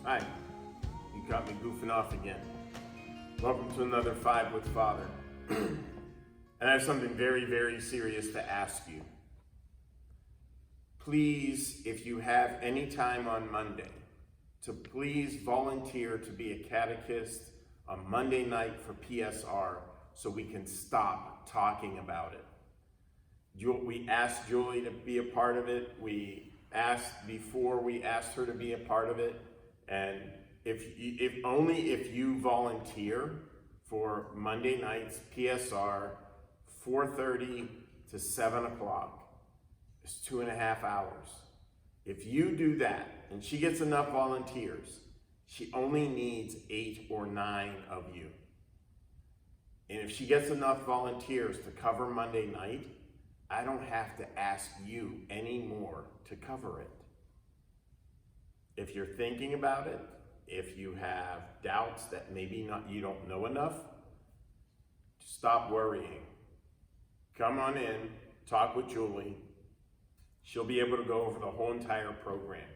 Hi, you caught me goofing off again. Welcome to another Five with Father. And I have something very, very serious to ask you. Please, if you have any time on Monday, to please volunteer to be a catechist on Monday night for PSR so we can stop talking about it. We asked Julie to be a part of it. We asked her to be a part of it. And if only if you volunteer for Monday nights PSR, 4:30 to 7 o'clock, it's 2.5 hours. If you do that, and she gets enough volunteers, she only needs 8 or 9 of you. And if she gets enough volunteers to cover Monday night, I don't have to ask you anymore to cover it. If you're thinking about it, if you have doubts that maybe you don't know enough, stop worrying. Come on in, talk with Julie. She'll be able to go over the whole entire program.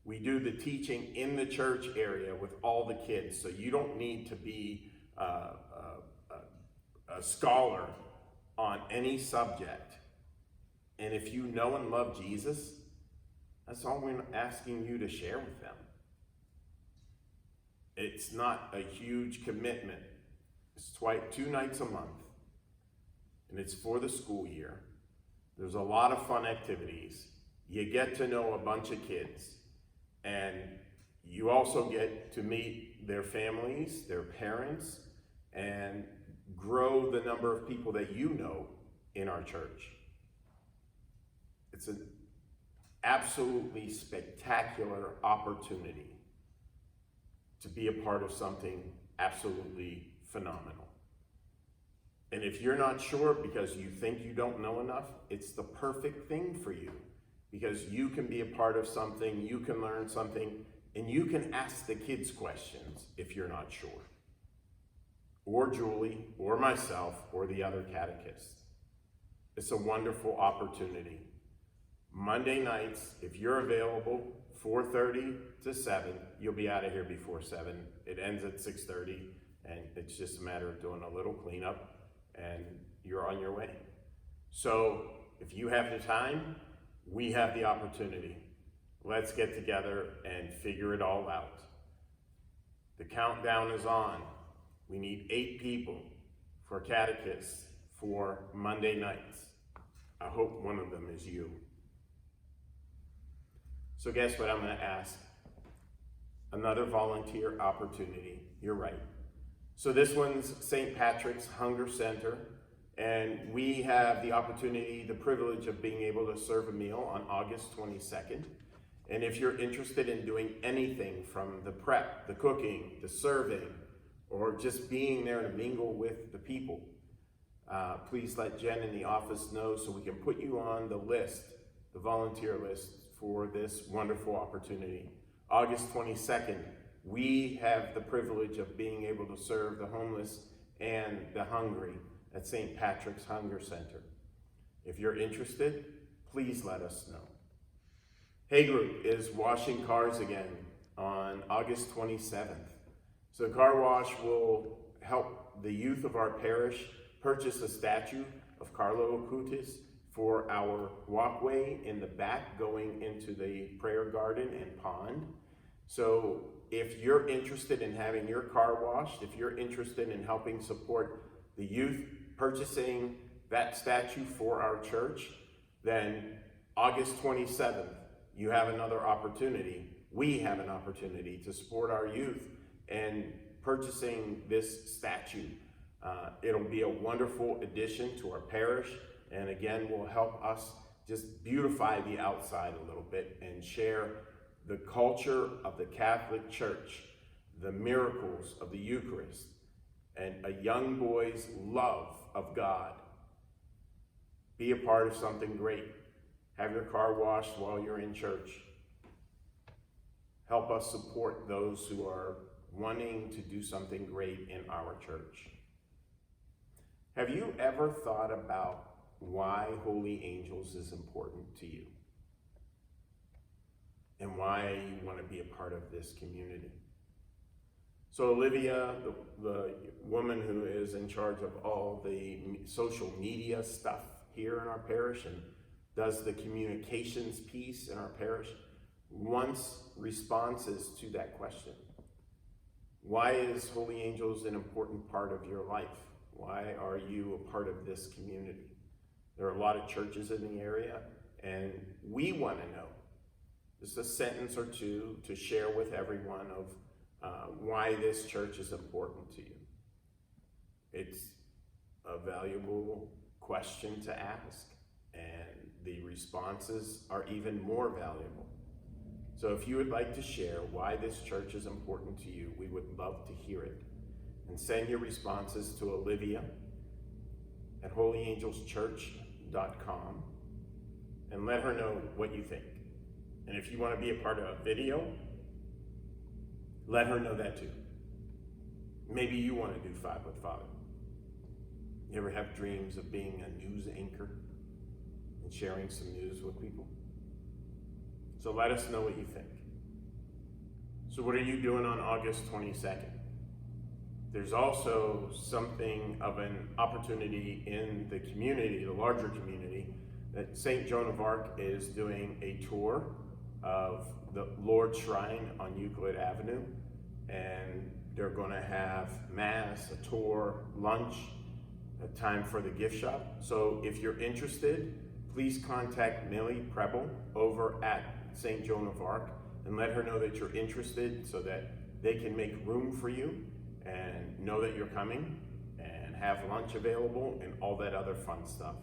We do the teaching in the church area with all the kids, so you don't need to be a scholar on any subject. And if you know and love Jesus, that's all we're asking you to share with them. It's not a huge commitment. It's 2 nights a month, and it's for the school year. There's a lot of fun activities. You get to know a bunch of kids, and you also get to meet their families, their parents, and grow the number of people that you know in our church. It's an absolutely spectacular opportunity to be a part of something absolutely phenomenal. And if you're not sure because you think you don't know enough, it's the perfect thing for you, because you can be a part of something, you can learn something, and you can ask the kids questions if you're not sure. Or Julie, or myself, or the other catechists. It's a wonderful opportunity. Monday nights, if you're available, 4:30 to 7, you'll be out of here before 7. It ends at 6:30, and it's just a matter of doing a little cleanup, and you're on your way. So if you have the time, we have the opportunity. Let's get together and figure it all out. The countdown is on. We need 8 people for catechists for Monday nights. I hope one of them is you. So guess what I'm going to ask? Another volunteer opportunity. You're right. So this one's St. Patrick's Hunger Center, and we have the opportunity, the privilege of being able to serve a meal on August 22nd. And if you're interested in doing anything from the prep, the cooking, the serving, or just being there to mingle with the people, please let Jen in the office know so we can put you on the list, the volunteer list for this wonderful opportunity. August 22nd, we have the privilege of being able to serve the homeless and the hungry at St. Patrick's Hunger Center. If you're interested, please let us know. Hey Group is washing cars again on August 27th. So the car wash will help the youth of our parish purchase a statue of Carlo Acutis for our walkway in the back going into the prayer garden and pond. So if you're interested in having your car washed, if you're interested in helping support the youth purchasing that statue for our church, then August 27th, you have another opportunity. We have an opportunity to support our youth and purchasing this statue. It'll be a wonderful addition to our parish, and again, will help us just beautify the outside a little bit and share the culture of the Catholic Church, the miracles of the Eucharist, and a young boy's love of God. Be a part of something great. Have your car washed while you're in church. Help us support those who are wanting to do something great in our church. Have you ever thought about why holy angels is important to you? and why you want to be a part of this community. So Olivia, the woman who is in charge of all the social media stuff here in our parish and does the communications piece in our parish, wants responses to that question. Why is Holy Angels an important part of your life? Why are you a part of this community? There are a lot of churches in the area, and we want to know, just a sentence or two to share with everyone of why this church is important to you. It's a valuable question to ask, and the responses are even more valuable. So if you would like to share why this church is important to you, we would love to hear it. And send your responses to Olivia at holyangelschurch.com and let her know what you think. And if you want to be a part of a video, let her know that too. Maybe you want to do Five with Father. You ever have dreams of being a news anchor and sharing some news with people? So let us know what you think. So what are you doing on August 22nd? There's also something of an opportunity in the community, the larger community, that St. Joan of Arc is doing a tour of the Lord's Shrine on Euclid Avenue, and they're going to have Mass, a tour, lunch, a time for the gift shop. So if you're interested, please contact Millie Preble over at St. Joan of Arc and let her know that you're interested so that they can make room for you and know that you're coming and have lunch available and all that other fun stuff.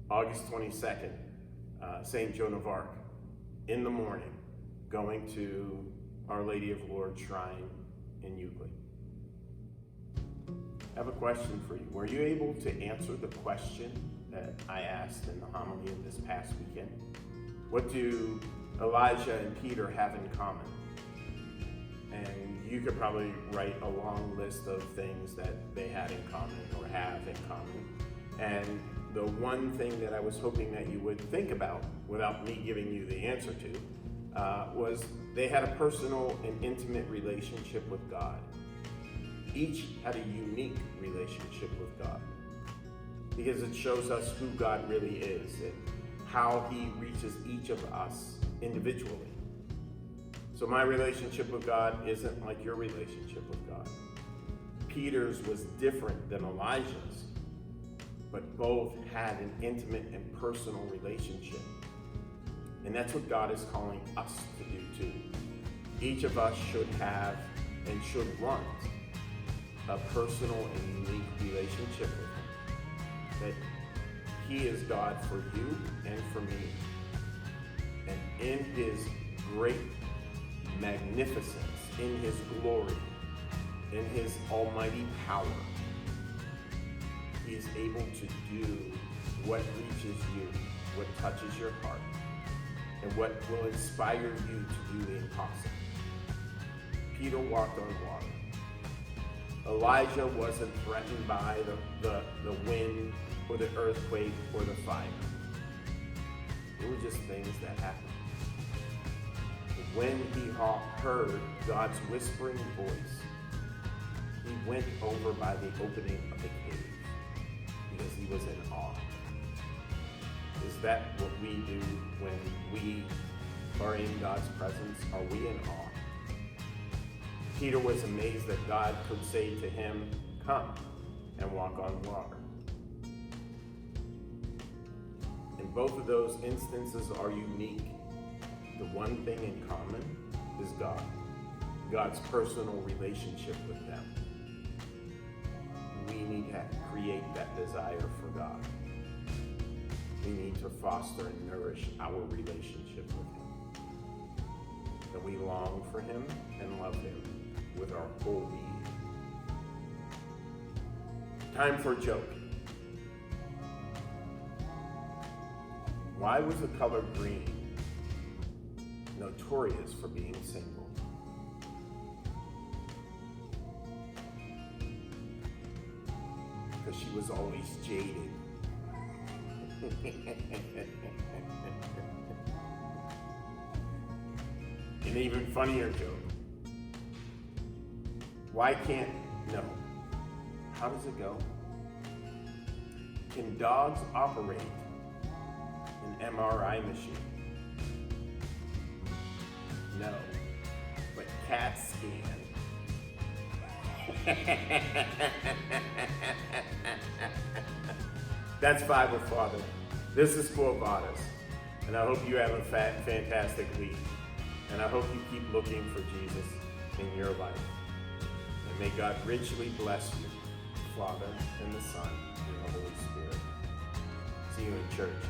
August 22nd, St. Joan of Arc, in the morning, going to Our Lady of Lourdes Shrine in Euclid. I have a question for you. Were you able to answer the question that I asked in the homily of this past weekend? What do Elijah and Peter have in common? And you could probably write a long list of things that they had in common or have in common. And the one thing that I was hoping that you would think about, without me giving you the answer to, was they had a personal and intimate relationship with God. Each had a unique relationship with God, because it shows us who God really is and how he reaches each of us individually. So my relationship with God isn't like your relationship with God. Peter's was different than Elijah's, but both had an intimate and personal relationship. And that's what God is calling us to do too. Each of us should have and should want a personal and unique relationship with him. That he is God for you and for me. And in his great magnificence, in his glory, in his almighty power, he is able to do what reaches you, what touches your heart, and what will inspire you to do the impossible. Peter walked on water. Elijah wasn't threatened by the wind or the earthquake or the fire. They were just things that happened. When he heard God's whispering voice, he went over by the opening of the cave because he was in awe. Is that what we do when we are in God's presence? Are we in awe? Peter was amazed that God could say to him, "Come and walk on water." And both of those instances are unique. The one thing in common is God, God's personal relationship with them. We need to create that desire for God. We need to foster and nourish our relationship with him. That we long for him and love him with our whole being. Time for a joke. Why was the color green notorious for being single? Because she was always jaded. An even funnier joke. Why can't, no. How does it go? Can dogs operate an MRI machine? No, but cats can. That's Bible Father. This is Quo Vadis, and I hope you have a fantastic week. And I hope you keep looking for Jesus in your life. And may God richly bless you, the Father and the Son and the Holy Spirit. See you in church.